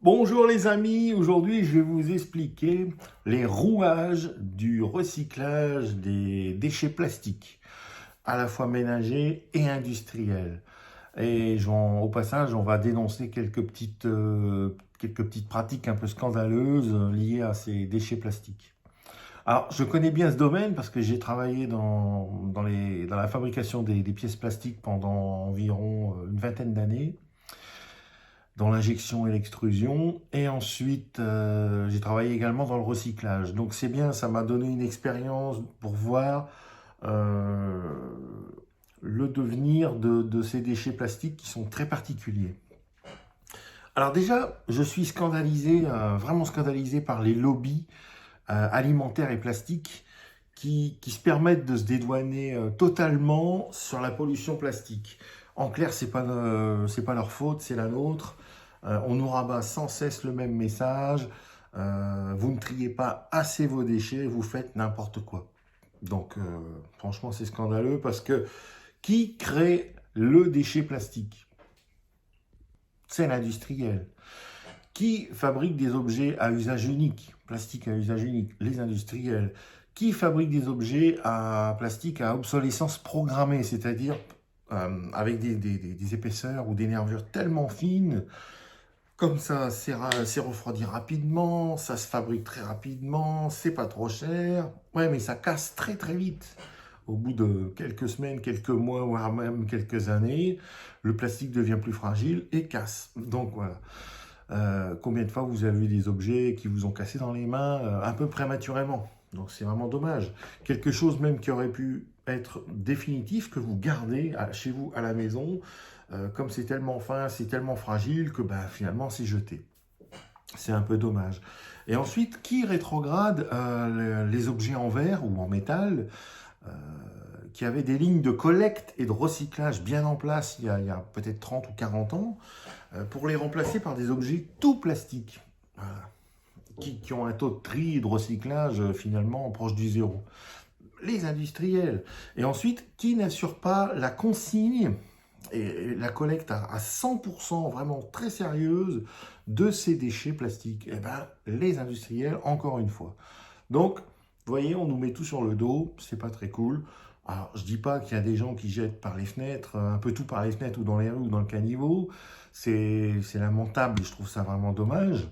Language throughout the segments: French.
Bonjour les amis, aujourd'hui je vais vous expliquer les rouages du recyclage des déchets plastiques, à la fois ménagers et industriels. Au passage, on va dénoncer quelques petites pratiques un peu scandaleuses liées à ces déchets plastiques. Alors, je connais bien ce domaine parce que j'ai travaillé dans la fabrication des pièces plastiques pendant environ une vingtaine d'années dans l'injection et l'extrusion. Et ensuite, j'ai travaillé également dans le recyclage. Donc c'est bien, ça m'a donné une expérience pour voir euh, le devenir de ces déchets plastiques qui sont très particuliers. Alors déjà, je suis scandalisé, vraiment scandalisé par les lobbies alimentaires et plastiques qui se permettent de se dédouaner totalement sur la pollution plastique. En clair, c'est pas leur faute, c'est la nôtre. On nous rabat sans cesse le même message. Vous ne triez pas assez vos déchets, vous faites n'importe quoi. Donc, franchement, c'est scandaleux parce que qui crée le déchet plastique? C'est l'industriel. Qui fabrique des objets à usage unique? Plastique à usage unique, les industriels. Qui fabrique des objets à plastique à obsolescence programmée, c'est-à-dire avec des épaisseurs ou des nervures tellement fines, comme ça, c'est refroidi rapidement, ça se fabrique très rapidement, c'est pas trop cher. Ouais, mais ça casse très très vite. Au bout de quelques semaines, quelques mois, voire même quelques années, le plastique devient plus fragile et casse. Donc voilà. Combien de fois vous avez eu des objets qui vous ont cassé dans les mains un peu prématurément? Donc c'est vraiment dommage. Quelque chose même qui aurait pu être définitif, que vous gardez chez vous à la maison, comme c'est tellement fin, c'est tellement fragile que bah, finalement c'est jeté. C'est un peu dommage. Et ensuite, qui rétrograde les objets en verre ou en métal euh, qui avaient des lignes de collecte et de recyclage bien en place il y a peut-être 30 ou 40 ans, pour les remplacer par des objets tout plastiques, voilà, qui ont un taux de tri et de recyclage finalement proche du zéro. Les industriels. Et ensuite, qui n'assure pas la consigne et la collecte à 100% vraiment très sérieuse de ces déchets plastiques? Eh ben, les industriels, encore une fois. Donc, vous voyez, on nous met tout sur le dos, c'est pas très cool. Alors, je dis pas qu'il y a des gens qui jettent par les fenêtres, un peu tout par les fenêtres ou dans les rues ou dans le caniveau. C'est lamentable et je trouve ça vraiment dommage,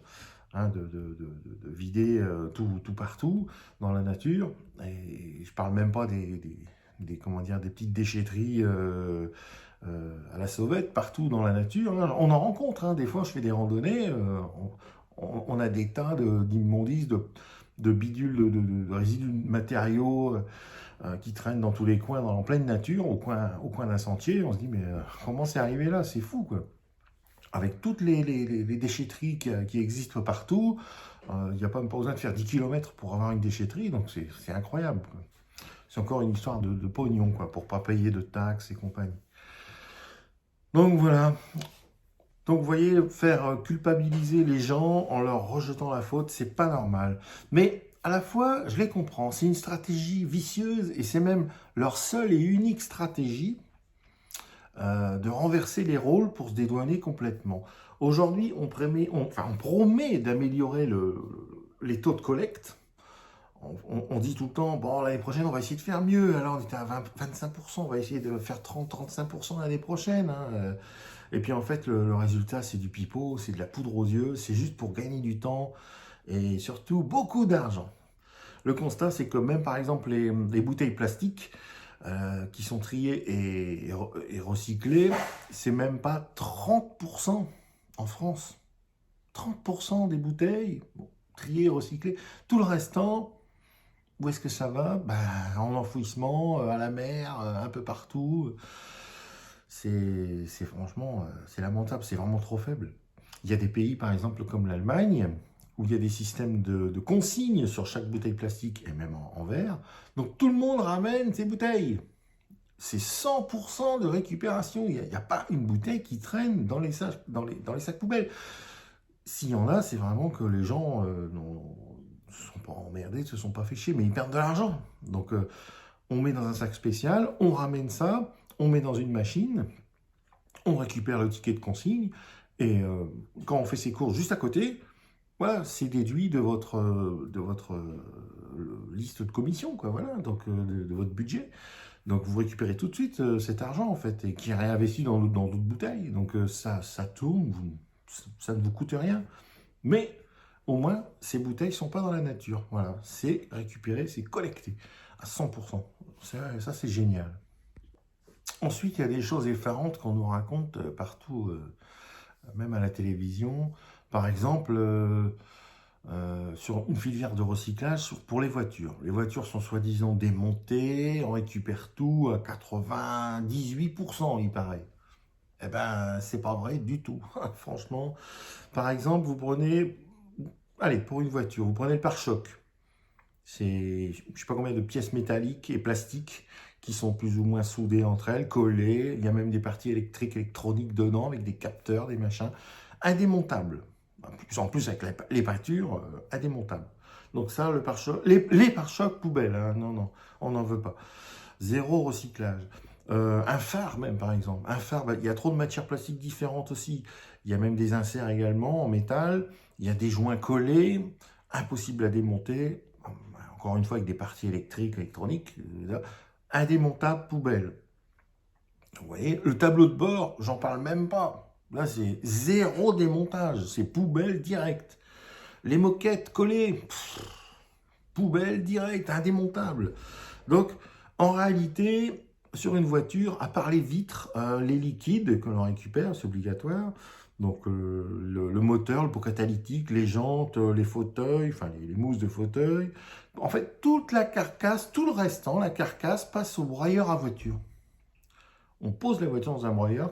hein, de vider tout partout dans la nature. Et je parle même pas comment dire, des petites déchetteries à la sauvette partout dans la nature, hein. On en rencontre, hein. Des fois, je fais des randonnées, on a des tas d'immondices, de bidules, de résidus de matériaux qui traînent dans tous les coins, en pleine nature, au coin d'un sentier. On se dit, mais comment c'est arrivé là? C'est fou, quoi. Avec toutes les déchetteries qui existent partout, il n'y a pas besoin de faire 10 km pour avoir une déchetterie, donc c'est incroyable, quoi. C'est encore une histoire de pognon, quoi, pour pas payer de taxes et compagnie. Donc voilà. Donc vous voyez, faire culpabiliser les gens en leur rejetant la faute, c'est pas normal. Mais à la fois, je les comprends, c'est une stratégie vicieuse et c'est même leur seule et unique stratégie de renverser les rôles pour se dédouaner complètement. Aujourd'hui, on promet d'améliorer les taux de collecte. On dit tout le temps, bon, l'année prochaine, on va essayer de faire mieux. Alors, on était à 25%, on va essayer de faire 30-35% l'année prochaine, hein. Et puis, en fait, le résultat, c'est du pipeau, c'est de la poudre aux yeux, c'est juste pour gagner du temps et surtout beaucoup d'argent. Le constat, c'est que même, par exemple, les bouteilles plastiques qui sont triées et recyclées, c'est même pas 30% en France. 30% des bouteilles, bon, triées et recyclées. Tout le restant, où est-ce que ça va? Ben, en enfouissement, à la mer, un peu partout. C'est franchement, c'est lamentable, c'est vraiment trop faible. Il y a des pays, par exemple, comme l'Allemagne, où il y a des systèmes de consignes sur chaque bouteille plastique et même en verre. Donc tout le monde ramène ses bouteilles. C'est 100% de récupération. Il n'y a pas une bouteille qui traîne dans les sacs poubelles. S'il y en a, c'est vraiment que les gens ne se sont pas emmerdés, ne se sont pas fait chier, mais ils perdent de l'argent. Donc, on met dans un sac spécial, on ramène ça, on met dans une machine, on récupère le ticket de consigne, Et quand on fait ses courses juste à côté, voilà, c'est déduit de votre liste de commission, quoi, voilà, donc de votre budget. Donc vous récupérez tout de suite cet argent, en fait, et qui est réinvesti dans d'autres bouteilles. Donc ça tourne, ça ne vous coûte rien. Mais au moins, ces bouteilles ne sont pas dans la nature. Voilà, c'est récupéré, c'est collecté à 100%. Ça, c'est génial. Ensuite, il y a des choses effarantes qu'on nous raconte partout, même à la télévision. Par exemple, sur une filière de recyclage pour les voitures. Les voitures sont soi-disant démontées, on récupère tout à 98%, il paraît. Eh ben, c'est pas vrai du tout, franchement. Par exemple, vous prenez, allez, pour une voiture, vous prenez le pare-choc. C'est, je sais pas combien de pièces métalliques et plastiques qui sont plus ou moins soudées entre elles, collées. Il y a même des parties électriques, électroniques dedans, avec des capteurs, des machins, indémontables. En plus avec les peintures, indémontables. Donc ça, le pare-choc, les pare-chocs poubelles, hein, non, non, on n'en veut pas. Zéro recyclage. Un phare même, par exemple. Un phare, bah, il y a trop de matières plastiques différentes aussi. Il y a même des inserts également en métal. Il y a des joints collés, impossible à démonter. Encore une fois, avec des parties électriques, électroniques. Indémontable, poubelle. Vous voyez, le tableau de bord, j'en parle même pas. Là, c'est zéro démontage. C'est poubelle directe. Les moquettes collées, poubelle directe, indémontable. Donc, en réalité, sur une voiture, à part les vitres, les liquides que l'on récupère, c'est obligatoire. Donc, le moteur, le pot catalytique, les jantes, les fauteuils, enfin les mousses de fauteuil. En fait, toute la carcasse, tout le restant, la carcasse passe au broyeur à voiture. On pose la voiture dans un broyeur,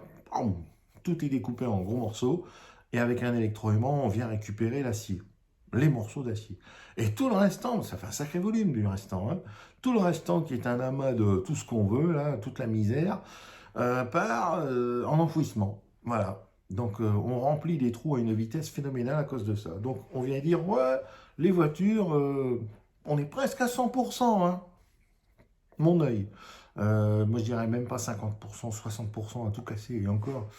tout est découpé en gros morceaux, et avec un électroaimant, on vient récupérer l'acier, les morceaux d'acier. Et tout le restant, ça fait un sacré volume du restant, hein, tout le restant qui est un amas de tout ce qu'on veut, là, toute la misère, part en enfouissement. Voilà. Donc on remplit des trous à une vitesse phénoménale à cause de ça. Donc on vient dire, ouais, les voitures, on est presque à 100%, hein, mon œil. Moi, je dirais même pas 50%, 60% à tout casser, et encore,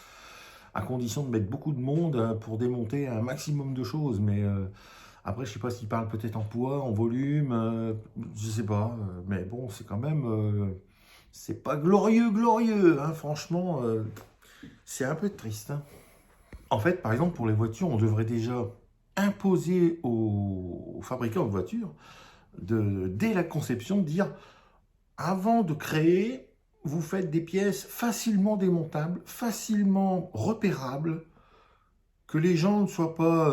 à condition de mettre beaucoup de monde pour démonter un maximum de choses. Mais après, je sais pas s'il parle peut-être en poids, en volume, je sais pas. Mais bon, c'est quand même, c'est pas glorieux, glorieux, hein, franchement, c'est un peu triste, hein. En fait, par exemple, pour les voitures, on devrait déjà imposer aux fabricants de voitures, dès la conception, de dire avant de créer, vous faites des pièces facilement démontables, facilement repérables, que les gens ne soient pas,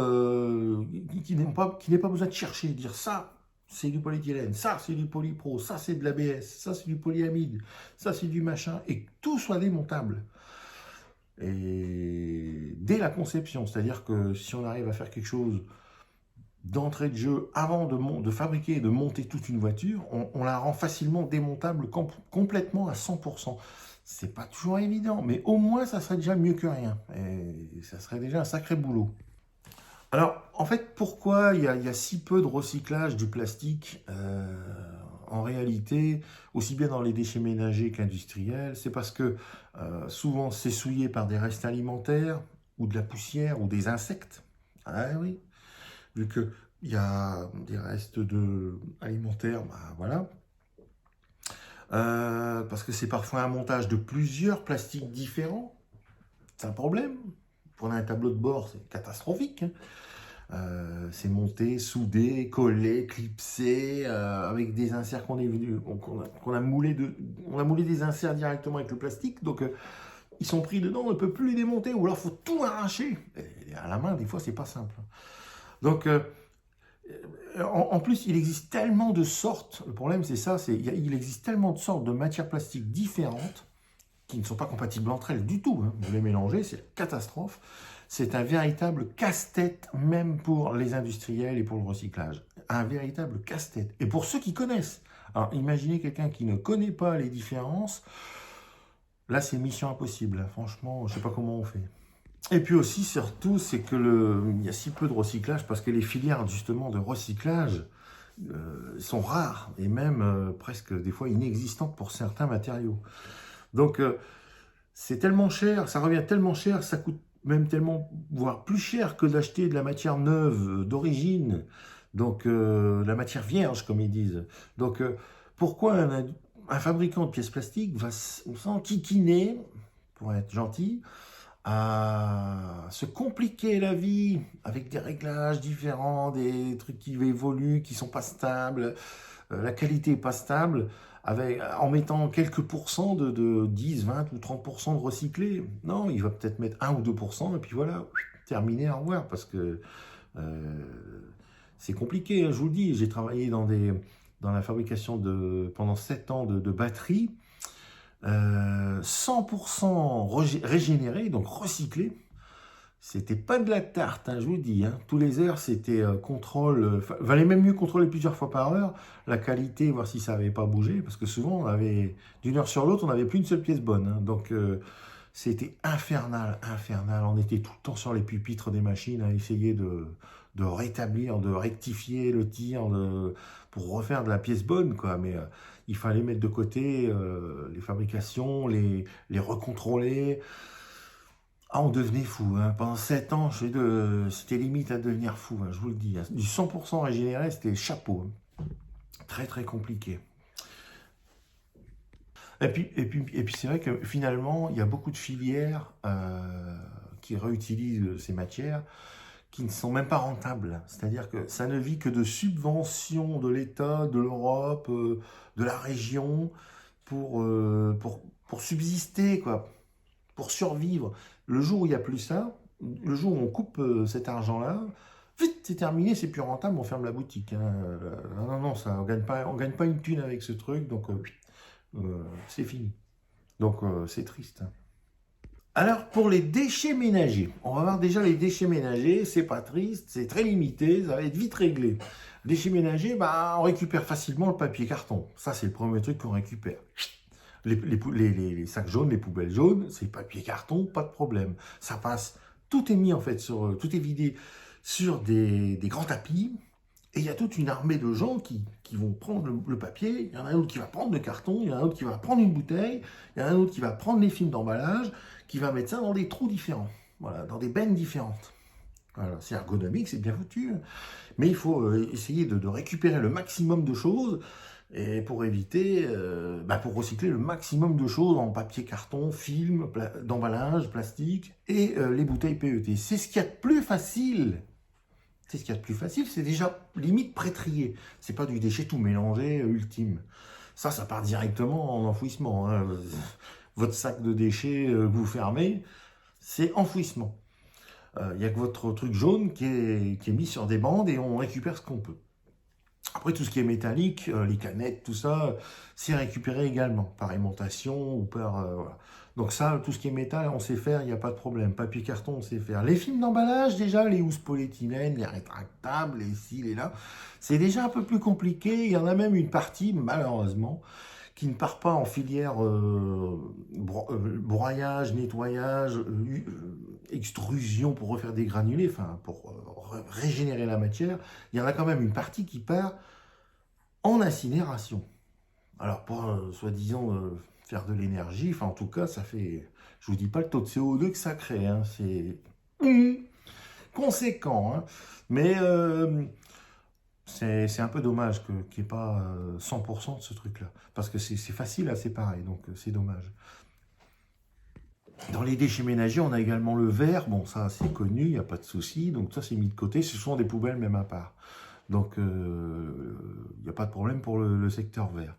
qui n'aient pas besoin de chercher, dire ça, c'est du polyéthylène, ça, c'est du polypro, ça, c'est de l'ABS, ça, c'est du polyamide, ça, c'est du machin, et que tout soit démontable. Et dès la conception, c'est-à-dire que si on arrive à faire quelque chose d'entrée de jeu, avant de fabriquer et de monter toute une voiture, on la rend facilement démontable complètement à 100%. C'est pas toujours évident, mais au moins ça serait déjà mieux que rien. Et ça serait déjà un sacré boulot. Alors, en fait, pourquoi il y a si peu de recyclage du plastique en réalité, aussi bien dans les déchets ménagers qu'industriels? C'est parce que souvent c'est souillé par des restes alimentaires, ou de la poussière, ou des insectes. Ah oui, vu qu'il y a des restes alimentaires, bah, voilà. Parce que c'est parfois un montage de plusieurs plastiques différents. C'est un problème. Pour un tableau de bord, c'est catastrophique, hein. C'est monté, soudé, collé, clipsé, avec des inserts qu'on a moulé on a moulé des inserts directement avec le plastique. Donc ils sont pris dedans, on ne peut plus les démonter, ou alors il faut tout arracher. Et à la main, des fois, c'est pas simple. Donc en plus, il existe tellement de sortes, le problème c'est ça, il existe tellement de sortes de matières plastiques différentes qui ne sont pas compatibles entre elles du tout, hein. Vous les mélangez, c'est la catastrophe. C'est un véritable casse-tête, même pour les industriels et pour le recyclage. Un véritable casse-tête. Et pour ceux qui connaissent. Alors, imaginez quelqu'un qui ne connaît pas les différences. Là, c'est mission impossible. Franchement, je ne sais pas comment on fait. Et puis aussi, surtout, c'est que il y a si peu de recyclage parce que les filières, justement, de recyclage sont rares et même presque des fois inexistantes pour certains matériaux. Donc, c'est tellement cher, ça revient tellement cher, ça coûte même tellement, voire plus cher que d'acheter de la matière neuve d'origine, donc la matière vierge, comme ils disent. Donc pourquoi un fabricant de pièces plastiques va s'enquiquiner, pour être gentil, à se compliquer la vie avec des réglages différents, des trucs qui évoluent, qui sont pas stables, la qualité est pas stable, en mettant quelques pourcents de 10, 20 ou 30% de recyclé. Non, il va peut-être mettre 1 ou 2%, et puis voilà, terminé, au revoir, parce que euh, c'est compliqué, hein, je vous le dis. J'ai travaillé dans la fabrication pendant 7 ans de batteries, 100% régénéré, donc recyclé. C'était pas de la tarte, hein, je vous dis. Hein. Tous les heures, c'était contrôle. Valait même mieux contrôler plusieurs fois par heure la qualité, voir si ça n'avait pas bougé, parce que souvent, d'une heure sur l'autre, on n'avait plus une seule pièce bonne. Hein. Donc, c'était infernal, infernal. On était tout le temps sur les pupitres des machines à essayer de rétablir, de rectifier le tir, pour refaire de la pièce bonne, quoi. Mais il fallait mettre de côté les fabrications, les recontrôler. Ah, on devenait fou. Hein. Pendant 7 ans, c'était limite à devenir fou, hein, je vous le dis. Hein. Du 100% régénéré, c'était chapeau. Hein. Très, très compliqué. Et puis c'est vrai que finalement, il y a beaucoup de filières qui réutilisent ces matières qui ne sont même pas rentables. C'est-à-dire que ça ne vit que de subventions de l'État, de l'Europe, de la région, pour subsister, quoi, pour survivre. Le jour où il n'y a plus ça, le jour où on coupe cet argent-là, vite, c'est terminé, c'est plus rentable, on ferme la boutique. Hein. Non, non, non, ça, on gagne pas une thune avec ce truc, donc c'est fini. Donc c'est triste. Hein. Alors pour les déchets ménagers, on va voir déjà les déchets ménagers, c'est pas triste, c'est très limité, ça va être vite réglé. Déchets ménagers, bah, on récupère facilement le papier carton. Ça, c'est le premier truc qu'on récupère. Les sacs jaunes, les poubelles jaunes, c'est papier carton, pas de problème. Ça passe, tout est mis en fait tout est vidé sur des grands tapis, et il y a toute une armée de gens qui vont prendre le papier. Il y en a un autre qui va prendre le carton, il y en a un autre qui va prendre une bouteille, il y en a un autre qui va prendre les films d'emballage, qui va mettre ça dans des trous différents, voilà, dans des bennes différentes. Voilà, c'est ergonomique, c'est bien foutu, hein. Mais il faut essayer de récupérer le maximum de choses, et pour éviter, pour recycler le maximum de choses en papier, carton, film, d'emballage, plastique et les bouteilles PET. C'est ce qu'il y a de plus facile. C'est ce qu'il y a de plus facile, c'est déjà limite pré-trié. C'est pas du déchet tout mélangé ultime. Ça part directement en enfouissement. Hein. Votre sac de déchets que vous fermez, c'est enfouissement. Il n'y a que votre truc jaune qui est mis sur des bandes et on récupère ce qu'on peut. Après, tout ce qui est métallique, les canettes, tout ça, c'est récupéré également, par aimantation ou par... voilà. Donc ça, tout ce qui est métal, on sait faire, il n'y a pas de problème. Papier, carton, on sait faire. Les films d'emballage, déjà, les housses polyéthylène, les rétractables, les ci, les là, c'est déjà un peu plus compliqué. Il y en a même une partie, malheureusement, qui ne part pas en filière broyage, nettoyage, extrusion pour refaire des granulés, enfin, pour régénérer la matière. Il y en a quand même une partie qui part en incinération. Alors, pour soi-disant faire de l'énergie, enfin, en tout cas, ça fait, je vous dis pas le taux de CO2 que ça crée, hein, c'est conséquent, hein, mais c'est un peu dommage qu'il n'y ait pas 100% de ce truc-là, parce que c'est facile à séparer, donc c'est dommage. Dans les déchets ménagers, on a également le verre. Bon, ça, c'est connu, il n'y a pas de souci. Donc ça, c'est mis de côté. Ce sont des poubelles même à part. Donc, il n'y a pas de problème pour le secteur verre.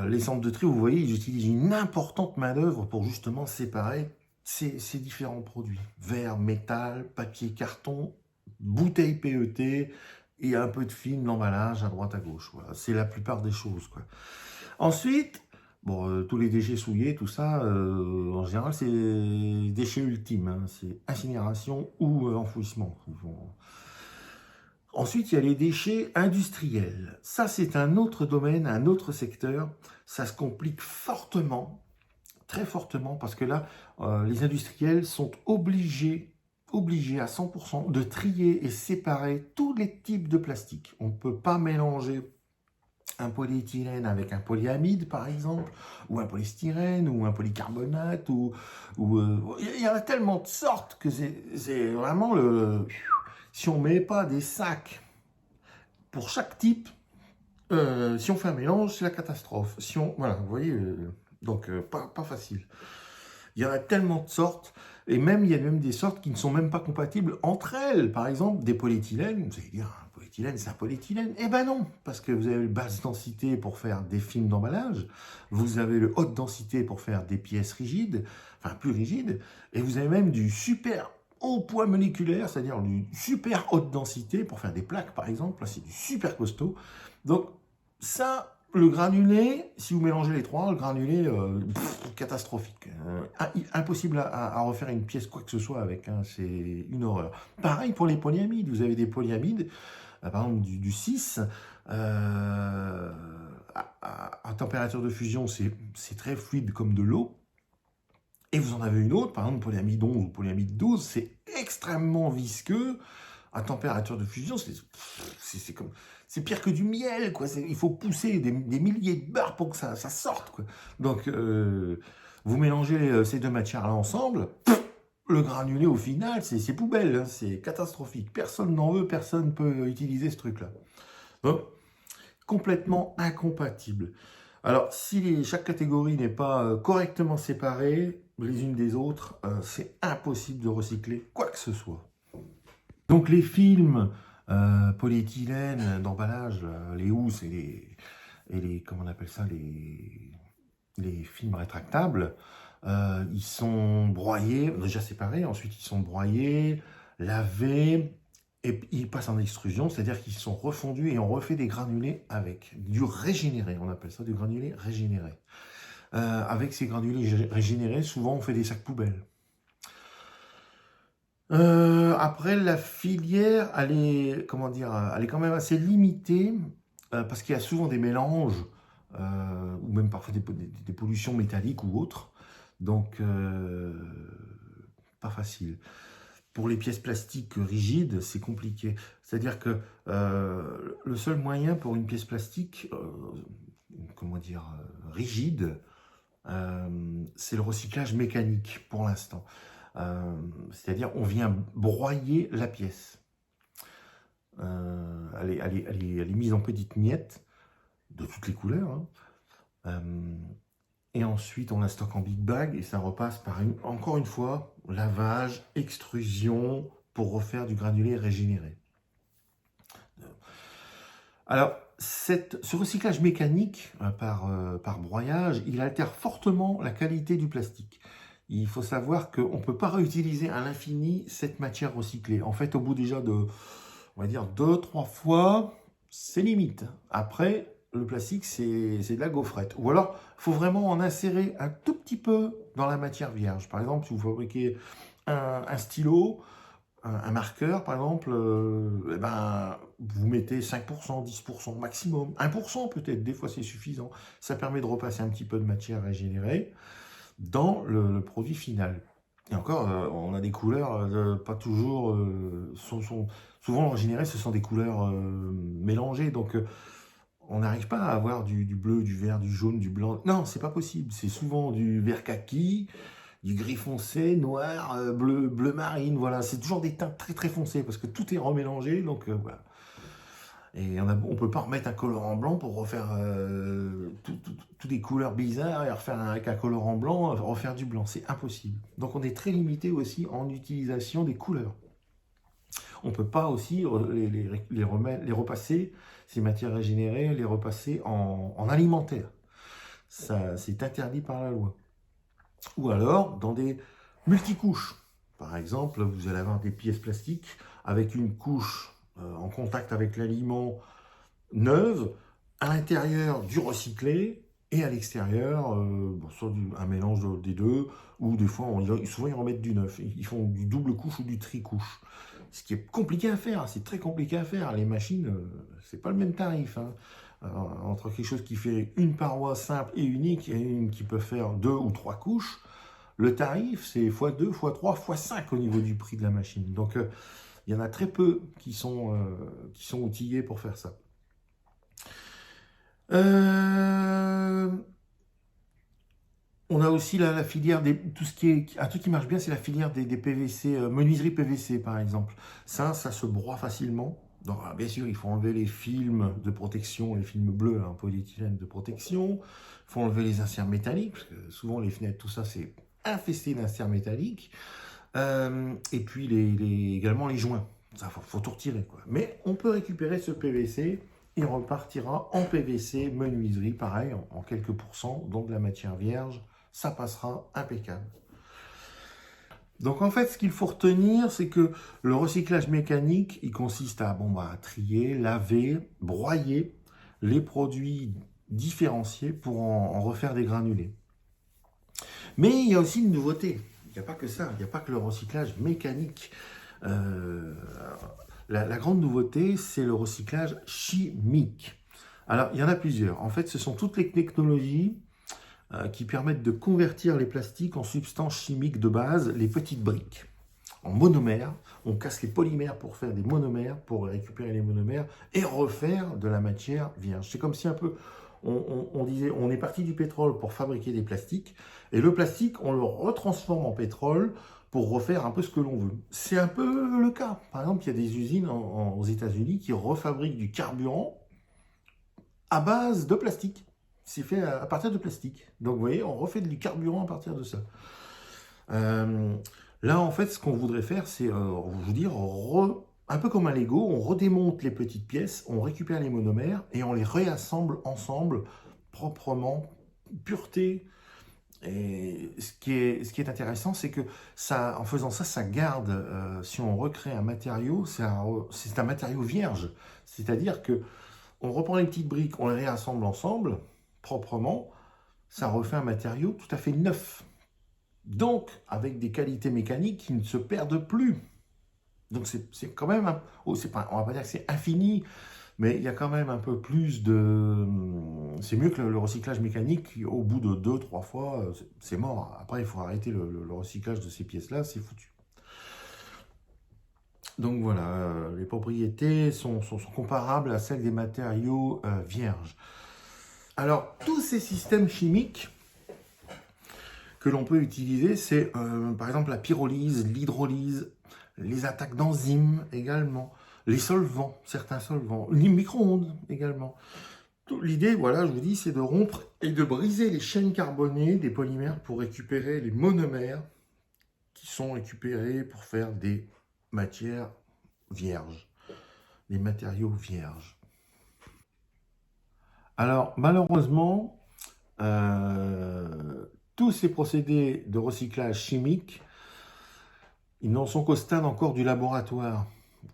Les centres de tri, vous voyez, ils utilisent une importante main-d'œuvre pour justement séparer ces différents produits. Verre, métal, papier, carton, bouteilles PET et un peu de film d'emballage à droite à gauche. Voilà. C'est la plupart des choses, quoi. Ensuite, bon, tous les déchets souillés, tout ça, en général, c'est déchets ultimes. Hein, c'est incinération ou enfouissement. Ensuite, il y a les déchets industriels. Ça, c'est un autre domaine, un autre secteur. Ça se complique fortement, très fortement, parce que là, les industriels sont obligés à 100% de trier et séparer tous les types de plastique. On ne peut pas mélanger un polyéthylène avec un polyamide, par exemple, ou un polystyrène, ou un polycarbonate, il y en a tellement de sortes que c'est vraiment le... Si on ne met pas des sacs pour chaque type, si on fait un mélange, c'est la catastrophe. Si on, voilà, vous voyez, donc pas facile. Il y en a tellement de sortes, et même il y a même des sortes qui ne sont même pas compatibles entre elles. Par exemple, des polyéthylènes, vous allez dire, un polyéthylène, c'est un polyéthylène. Eh ben non, parce que vous avez le basse densité pour faire des films d'emballage, vous avez le haute densité pour faire des pièces rigides, enfin plus rigides, et vous avez même du super haut poids moléculaire, c'est-à-dire du super haute densité pour faire des plaques, par exemple. Là, c'est du super costaud. Donc, ça, le granulé, si vous mélangez les trois, le granulé, catastrophique. Impossible à refaire une pièce, quoi que ce soit avec, hein, c'est une horreur. Pareil pour les polyamides, vous avez des polyamides, par exemple du 6, à température de fusion, c'est très fluide comme de l'eau. Et vous en avez une autre, par exemple polyamide 11 ou polyamide 12, c'est extrêmement visqueux. À température de fusion, c'est comme... C'est pire que du miel, quoi. Il faut pousser des milliers de barres pour que ça sorte, quoi. Donc, vous mélangez ces deux matières-là ensemble, le granulé, au final, c'est poubelle, hein, c'est catastrophique. Personne n'en veut, personne ne peut utiliser ce truc-là. Donc, complètement incompatible. Alors, si chaque catégorie n'est pas correctement séparée les unes des autres, c'est impossible de recycler quoi que ce soit. Donc les films polyéthylène d'emballage, les housses et les comment on appelle ça, les films rétractables, ils sont broyés, déjà séparés, ensuite ils sont broyés, lavés, et ils passent en extrusion, c'est-à-dire qu'ils sont refondus et on refait des granulés avec, du régénéré, on appelle ça du granulé régénéré. Avec ces granulés régénérés, souvent on fait des sacs poubelles. Après, la filière, elle est, comment dire, elle est quand même assez limitée parce qu'il y a souvent des mélanges ou même parfois des pollutions métalliques ou autres. Donc, pas facile. Pour les pièces plastiques rigides, c'est compliqué. C'est-à-dire que le seul moyen pour une pièce plastique, comment dire, rigide, c'est le recyclage mécanique pour l'instant. C'est-à-dire on vient broyer la pièce. Elle est mise en petites miettes de toutes les couleurs. Hein. Et ensuite on la stocke en big bag et ça repasse par encore une fois lavage, extrusion pour refaire du granulé régénéré. Alors ce recyclage mécanique par broyage, il altère fortement la qualité du plastique. Il faut savoir qu'on ne peut pas réutiliser à l'infini cette matière recyclée. En fait, au bout déjà de, on va dire, 2-3 fois, c'est limite. Après, le plastique, c'est de la gaufrette. Ou alors, il faut vraiment en insérer un tout petit peu dans la matière vierge. Par exemple, si vous fabriquez un stylo, un marqueur, par exemple, eh ben, vous mettez 5%, 10% maximum. 1% peut-être, des fois c'est suffisant. Ça permet de repasser un petit peu de matière régénérée dans le produit final. Et encore, on a des couleurs pas toujours... souvent, en général, ce sont des couleurs mélangées. Donc, on n'arrive pas à avoir du bleu, du vert, du jaune, du blanc. Non, c'est pas possible. C'est souvent du vert kaki, du gris foncé, noir, bleu marine. Voilà, c'est toujours des teintes très très foncées parce que tout est remélangé. Donc, voilà. Et on ne peut pas remettre un colorant blanc pour refaire toutes des couleurs bizarres et refaire avec un colorant blanc, refaire du blanc. C'est impossible. Donc on est très limité aussi en utilisation des couleurs. On ne peut pas aussi les repasser, ces matières régénérées, les repasser en alimentaire. C'est interdit par la loi. Ou alors dans des multicouches. Par exemple, vous allez avoir des pièces plastiques avec une couche en contact avec l'aliment neuve, à l'intérieur du recyclé et à l'extérieur, soit un mélange des deux, ou des fois, souvent ils remettent du neuf. Ils font du double couche ou du tricouche. Ce qui est compliqué à faire, c'est très compliqué à faire. Les machines, c'est pas le même tarif. Hein. Entre quelque chose qui fait une paroi simple et unique et une qui peut faire 2 ou 3 couches, le tarif c'est x2, x3, x5 au niveau du prix de la machine. Donc il y en a très peu qui sont outillés pour faire ça. Euh, On a aussi la filière des tout ce qui est un truc qui marche bien, c'est la filière des PVC, menuiserie PVC par exemple. Ça se broie facilement. Donc, bien sûr, il faut enlever les films de protection, les films bleus, hein, polyéthylène de protection. Il faut enlever les inserts métalliques, parce que souvent les fenêtres, tout ça, c'est infesté d'inserts métalliques. Et puis également les joints. Ça, faut tout retirer, quoi. Mais on peut récupérer ce PVC. Il repartira en PVC menuiserie, pareil, en quelques pourcents, donc de la matière vierge. Ça passera impeccable. Donc en fait, ce qu'il faut retenir, c'est que le recyclage mécanique, il consiste à trier, laver, broyer les produits différenciés pour en refaire des granulés. Mais il y a aussi une nouveauté. Il n'y a pas que ça, il n'y a pas que le recyclage mécanique. Euh, la grande nouveauté, c'est le recyclage chimique. Alors, il y en a plusieurs. En fait, ce sont toutes les technologies qui permettent de convertir les plastiques en substances chimiques de base, les petites briques, en monomères. On casse les polymères pour faire des monomères, pour récupérer les monomères et refaire de la matière vierge. C'est comme si un peu on disait on est parti du pétrole pour fabriquer des plastiques et le plastique on le retransforme en pétrole pour refaire un peu ce que l'on veut. C'est un peu le cas. Par exemple, il y a des usines aux États-Unis qui refabriquent du carburant à base de plastique. C'est fait à partir de plastique. Donc vous voyez, on refait du carburant à partir de ça. Euh, Là, en fait, ce qu'on voudrait faire, c'est, vous dire, un peu comme un Lego, on redémonte les petites pièces, on récupère les monomères et on les réassemble ensemble proprement, pureté. Et ce qui est intéressant, c'est que ça, en faisant ça, ça garde, si on recrée un matériau, c'est un matériau vierge. C'est-à-dire que on reprend les petites briques, on les réassemble ensemble, proprement, ça refait un matériau tout à fait neuf. Donc, avec des qualités mécaniques qui ne se perdent plus. Donc, c'est quand même, on va pas dire que c'est infini, mais il y a quand même un peu plus de... C'est mieux que le recyclage mécanique, qui, au bout de deux, trois fois, c'est mort. Après, il faut arrêter le recyclage de ces pièces-là, c'est foutu. Donc voilà, les propriétés sont comparables à celles des matériaux vierges. Alors, tous ces systèmes chimiques que l'on peut utiliser, c'est par exemple la pyrolyse, l'hydrolyse, les attaques d'enzymes également, les solvants, certains solvants, les micro-ondes également. L'idée, voilà, je vous dis, c'est de rompre et de briser les chaînes carbonées des polymères pour récupérer les monomères qui sont récupérés pour faire des matières vierges, des matériaux vierges. Alors, malheureusement, tous ces procédés de recyclage chimique, ils n'en sont qu'au stade encore du laboratoire.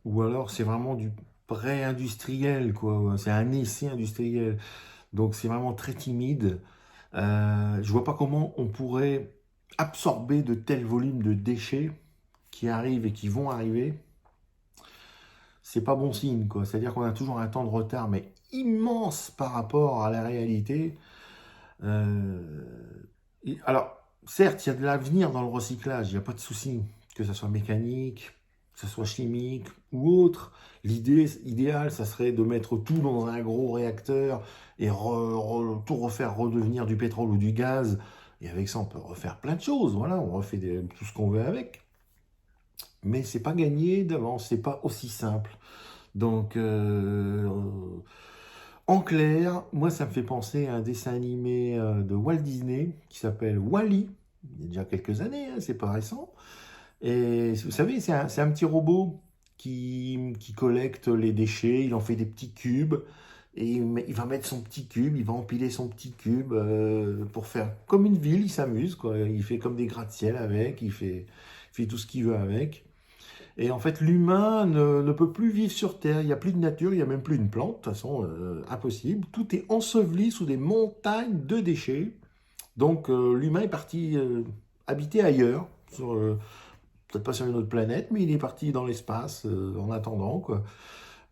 Ou alors c'est vraiment du pré-industriel, quoi. C'est un essai industriel. Donc c'est vraiment très timide. Je vois pas comment on pourrait absorber de tels volumes de déchets qui arrivent et qui vont arriver. C'est pas bon signe, quoi. C'est-à-dire qu'on a toujours un temps de retard, mais immense par rapport à la réalité. Euh, alors, certes, il y a de l'avenir dans le recyclage, il n'y a pas de souci, que ce soit mécanique, que ce soit chimique ou autre. L'idée idéale, ça serait de mettre tout dans un gros réacteur et tout refaire redevenir du pétrole ou du gaz. Et avec ça, on peut refaire plein de choses. Voilà, on refait tout ce qu'on veut avec. Mais c'est pas gagné d'avance, c'est pas aussi simple. Donc, en clair, moi, ça me fait penser à un dessin animé de Walt Disney qui s'appelle Wall-E. Il y a déjà quelques années, hein, c'est pas récent. Et vous savez, c'est un petit robot qui collecte les déchets, il en fait des petits cubes, et il va mettre son petit cube, il va empiler son petit cube pour faire comme une ville, il s'amuse, quoi. Il fait comme des gratte-ciel avec, il fait tout ce qu'il veut avec. Et en fait, l'humain ne peut plus vivre sur Terre. Il n'y a plus de nature, il n'y a même plus une plante. De toute façon, impossible. Tout est enseveli sous des montagnes de déchets. Donc, l'humain est parti habiter ailleurs, peut-être pas sur une autre planète, mais il est parti dans l'espace en attendant quoi,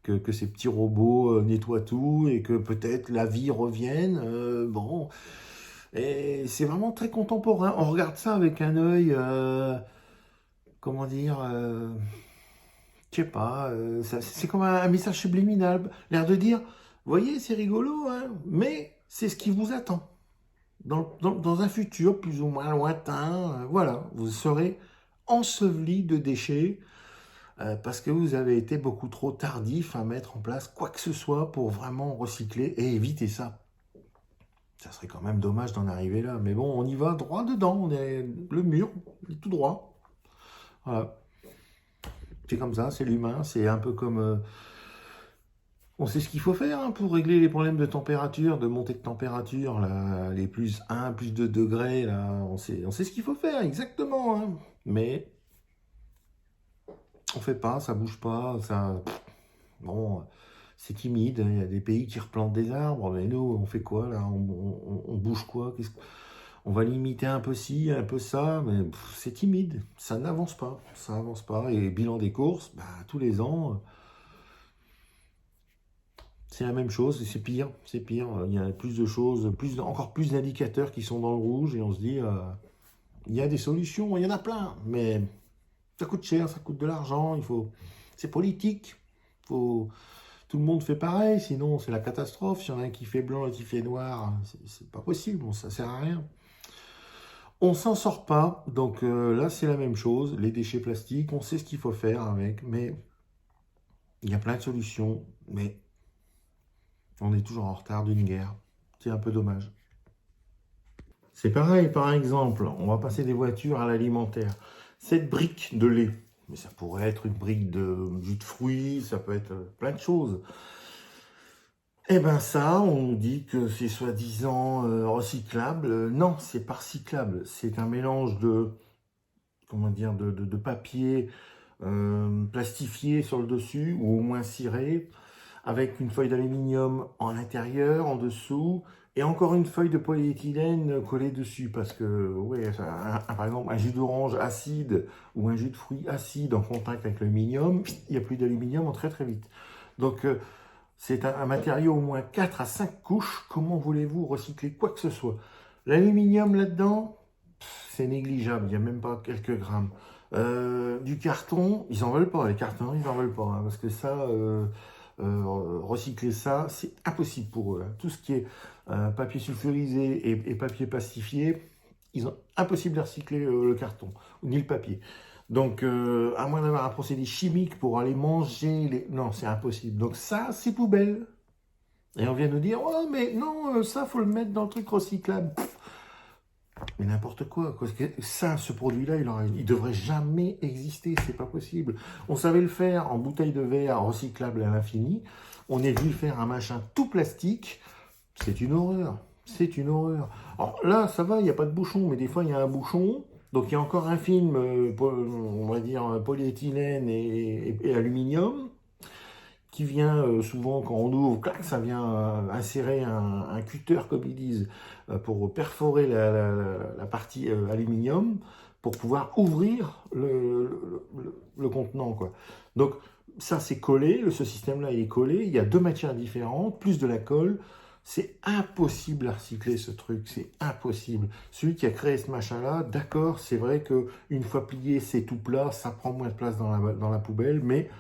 que ces petits robots nettoient tout et que peut-être la vie revienne. Bon, et c'est vraiment très contemporain. On regarde ça avec un œil, comment dire, je sais pas, c'est comme un message subliminal, l'air de dire, Vous voyez, c'est rigolo, hein, mais c'est ce qui vous attend. Dans un futur plus ou moins lointain, voilà, vous serez enseveli de déchets parce que vous avez été beaucoup trop tardif à mettre en place quoi que ce soit pour vraiment recycler et éviter ça. Ça serait quand même dommage d'en arriver là, mais bon, on y va droit dedans, on est le mur, on est tout droit. Voilà. C'est comme ça, c'est l'humain, c'est un peu comme... on sait ce qu'il faut faire hein, pour régler les problèmes de température, de montée de température, là, les plus 1, plus 2 degrés, là, on sait ce qu'il faut faire, exactement. Hein. Mais on fait pas, ça bouge pas, ça... Bon, c'est timide, il y a des pays qui replantent des arbres, mais nous, on fait quoi là on bouge quoi on va limiter un peu ci, un peu ça, mais c'est timide, ça n'avance pas, ça avance pas. Et bilan des courses, bah, tous les ans, c'est la même chose, et c'est pire, c'est pire. Il y a plus de choses, encore plus d'indicateurs qui sont dans le rouge, et on se dit, il y a des solutions, il y en a plein, mais ça coûte cher, ça coûte de l'argent, c'est politique, faut... Tout le monde fait pareil, sinon c'est la catastrophe. S'il y en a un qui fait blanc et qui fait noir, c'est pas possible, bon, ça sert à rien. On s'en sort pas, donc là c'est la même chose. Les déchets plastiques, on sait ce qu'il faut faire avec, mais il y a plein de solutions, mais on est toujours en retard d'une guerre. C'est un peu dommage. C'est pareil, par exemple, on va passer des voitures à l'alimentaire. Cette brique de lait, mais ça pourrait être une brique de jus de fruits, ça peut être plein de choses. Eh ben ça, on nous dit que c'est soi-disant recyclable. Non, c'est pas recyclable. C'est un mélange de, comment dire, de papier plastifié sur le dessus, ou au moins ciré, avec une feuille d'aluminium en intérieur, en dessous, et encore une feuille de polyéthylène collée dessus, parce que, ouais, par exemple, un jus d'orange acide ou un jus de fruits acide en contact avec l'aluminium, il n'y a plus d'aluminium en très très vite. Donc, c'est un matériau au moins 4 à 5 couches. Comment voulez-vous recycler quoi que ce soit? L'aluminium là-dedans, c'est négligeable, il n'y a même pas quelques grammes. Du carton, ils n'en veulent pas, les cartons, ils n'en veulent pas, hein, parce que ça, recycler ça, c'est impossible pour eux. Hein. Tout ce qui est papier sulfurisé et papier plastifié, ils ont impossible de recycler le carton, ni le papier. Donc, à moins d'avoir un procédé chimique pour aller manger les... Non, c'est impossible. Donc ça, c'est poubelle. Et on vient nous dire, oh, mais non, ça, faut le mettre dans le truc recyclable. Pff, mais n'importe quoi. Parce que ça, ce produit-là, il devrait jamais exister. C'est pas possible. On savait le faire en bouteille de verre recyclable à l'infini. On est venu faire un machin tout plastique. C'est une horreur. C'est une horreur. Alors là, ça va, il n'y a pas de bouchon. Mais des fois, il y a un bouchon. Donc il y a encore un film, on va dire polyéthylène et aluminium, qui vient souvent quand on ouvre, clac, ça vient insérer un cutter, comme ils disent, pour perforer la partie aluminium, pour pouvoir ouvrir le contenant, quoi. Donc ça c'est collé, ce système-là est collé, il y a deux matières différentes, plus de la colle. C'est impossible à recycler ce truc, c'est impossible. Celui qui a créé ce machin-là, d'accord, c'est vrai que une fois plié, c'est tout plat, ça prend moins de place dans la poubelle, mais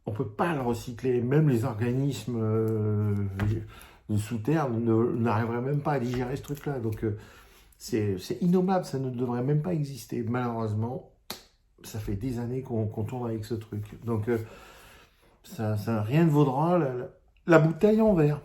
on ne peut pas le recycler. Même les organismes sous terre n'arriveraient même pas à digérer ce truc-là. Donc c'est innommable, ça ne devrait même pas exister. Malheureusement, ça fait des années qu'on tourne avec ce truc. Donc ça rien ne vaudra la bouteille en verre.